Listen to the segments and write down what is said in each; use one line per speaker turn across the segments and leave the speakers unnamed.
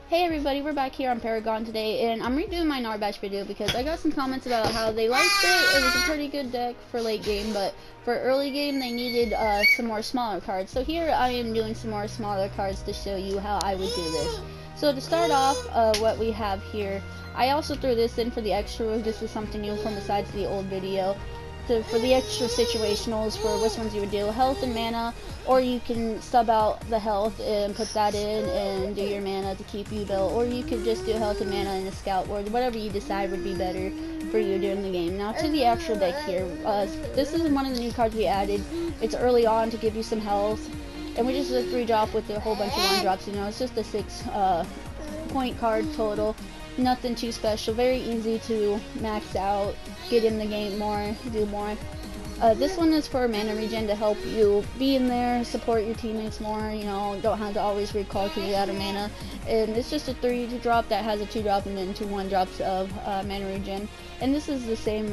Hey everybody, we're back here on Paragon today, and I'm redoing my Narbash video because I got some comments about how they liked it. It was a pretty good deck for late game, but for early game they needed some more smaller cards. So here I am doing some more smaller cards to show you how I would do this. So to start off, what we have here, I also threw this in for the extra. This is something new from besides the old video. For the extra situationals, for which ones you would do, health and mana, or you can sub out the health and put that in and do your mana to keep you built, or you could just do health and mana in a scout ward, whatever you decide would be better for you during the game. Now to the actual deck here, this is one of the new cards we added. It's early on to give you some health, and we just did a 3-drop with a whole bunch of 1-drops, you know, it's just a 6 point card total. Nothing too special, very easy to max out, get in the game more, do more. This one is for mana regen to help you be in there, support your teammates more, you know, don't have to always recall because you're out of mana. And it's just a 3-drop that has a 2-drop and then 2 1-drops of mana regen. And this is the same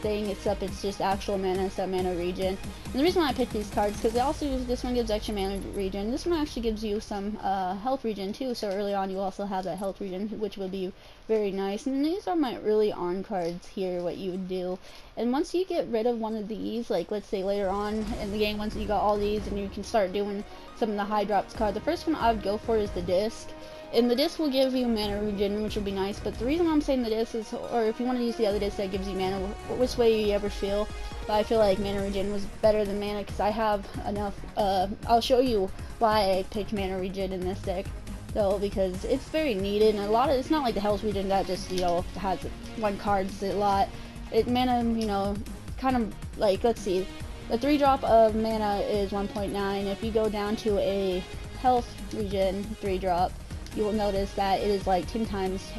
thing, except it's just actual mana instead of mana regen. And the reason why I picked these cards, because they also use, this one gives extra mana regen, this one actually gives you some health regen too, so early on you also have that health regen, which would be very nice. And these are my early on cards here, what you would do. And once you get rid of one of these, like let's say later on in the game, once you got all these and you can start doing some of the high drops card, the first one I would go for is the disc. And the disc will give you mana regen, which will be nice, but the reason I'm saying the disc is, or if you want to use the other disc that gives you mana, which way you ever feel, but I feel like mana regen was better than mana because I have enough. I'll show you why I picked mana regen in this deck though, because it's very needed, and a lot of, it's not like the health regen that just, you know, has one card's a lot. Mana, you know, kind of like, let's see, the 3-drop of mana is 1.9. If you go down to a health regen 3-drop, you will notice that it is like 10 times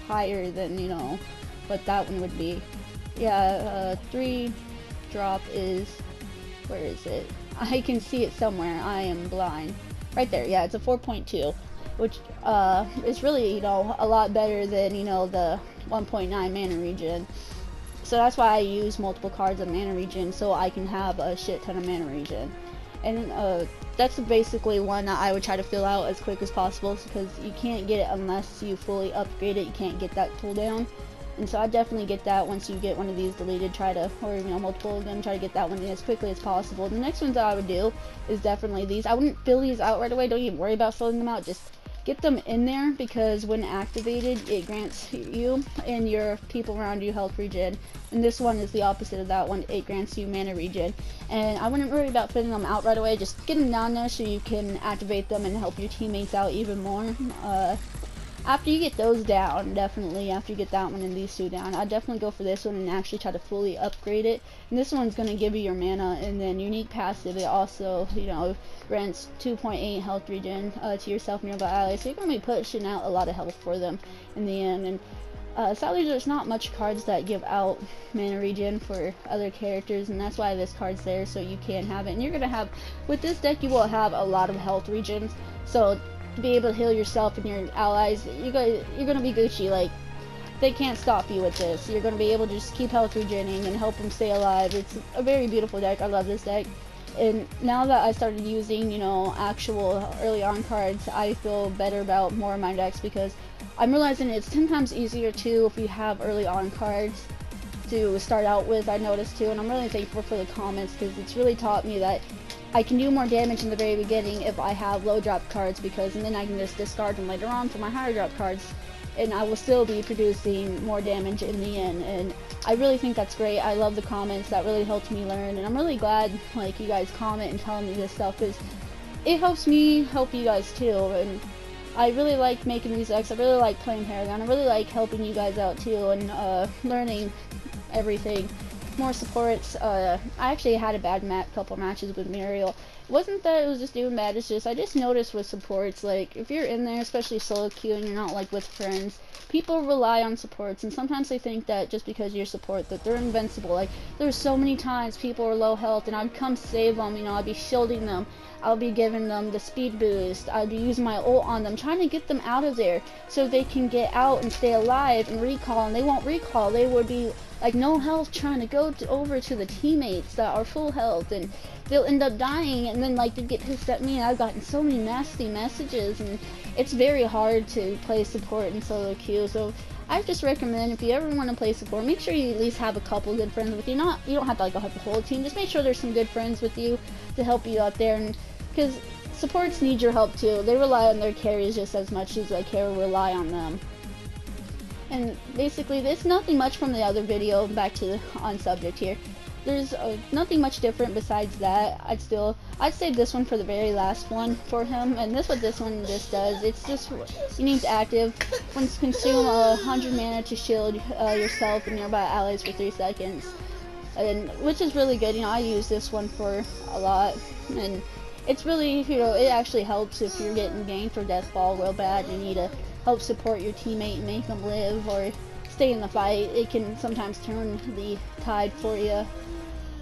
higher than, you know, what that one would be. Yeah, 3-drop is, where is it? I can see it somewhere, I am blind. Right there, yeah, it's a 4.2, which is really, you know, a lot better than, you know, the 1.9 mana regen. So that's why I use multiple cards of mana regen, so I can have a shit ton of mana regen. And that's basically one that I would try to fill out as quick as possible, because you can't get it unless you fully upgrade it. You can't get that cooldown. And so I definitely get that once you get one of these deleted, try to, or you know, multiple of them, try to get that one in as quickly as possible. The next ones that I would do is definitely these. I wouldn't fill these out right away, don't even worry about filling them out, just get them in there, because when activated it grants you and your people around you health regen, and this one is the opposite of that one, it grants you mana regen. And I wouldn't worry about filling them out right away, just get them down there so you can activate them and help your teammates out even more. After you get those down, definitely, after you get that one and these two down, I'd definitely go for this one and actually try to fully upgrade it. And this one's going to give you your mana, and then unique passive, it also, you know, grants 2.8 health regen to yourself and nearby allies, so you're going to be pushing out a lot of health for them in the end. And sadly there's not much cards that give out mana regen for other characters, and that's why this card's there, so you can have it. And you're going to have, with this deck you will have a lot of health regens, so to be able to heal yourself and your allies, you're gonna be Gucci. Like, they can't stop you with this. You're gonna be able to just keep health regening and help them stay alive. It's a very beautiful deck. I love this deck. And now that I started using, you know, actual early on cards, I feel better about more of my decks, because I'm realizing it's 10 times easier too if you have early on cards to start out with, I noticed too. And I'm really thankful for the comments, because it's really taught me that I can do more damage in the very beginning if I have low drop cards, because and then I can just discard them later on for my higher drop cards, and I will still be producing more damage in the end. And I really think that's great. I love the comments, that really helped me learn, and I'm really glad like you guys comment and telling me this stuff, because it helps me help you guys too. And I really like making these decks. I really like playing Paragon. I really like helping you guys out too, and learning everything. More supports. I actually had a bad couple matches with Muriel. It wasn't that it was just doing bad, it's just I just noticed with supports, like if you're in there, especially solo queue and you're not like with friends, people rely on supports, and sometimes they think that just because you're support that they're invincible. Like, there's so many times people are low health and I'd come save them, you know, I'd be shielding them, I'll be giving them the speed boost, I'd be using my ult on them, trying to get them out of there so they can get out and stay alive and recall, and they won't recall. They would be like no health trying to go over to the teammates that are full health, and they'll end up dying, and then like they get pissed at me. And I've gotten so many nasty messages, and it's very hard to play support in solo queue. So I just recommend, if you ever want to play support, make sure you at least have a couple good friends with you. You don't have to like have the whole team. Just make sure there's some good friends with you to help you out there, and because supports need your help too. They rely on their carries just as much as like carry rely on them. And basically, there's nothing much from the other video. Back to on subject here. There's nothing much different besides that. I'd save this one for the very last one for him. And this what this one just does. It's just you need to active. Once consume 100 mana to shield yourself and nearby allies for 3 seconds. And which is really good. You know, I use this one for a lot, and it's really, you know, it actually helps if you're getting ganked or deathball real bad. You need to help support your teammate and make them live or stay in the fight. It can sometimes turn the tide for you.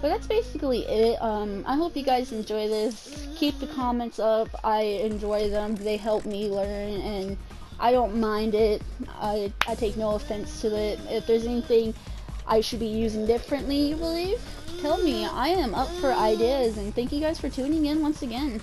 But that's basically it. I hope you guys enjoy this. Keep the comments up. I enjoy them. They help me learn, and I don't mind it. I take no offense to it. If there's anything I should be using differently, you believe? Tell me. I am up for ideas, and thank you guys for tuning in once again.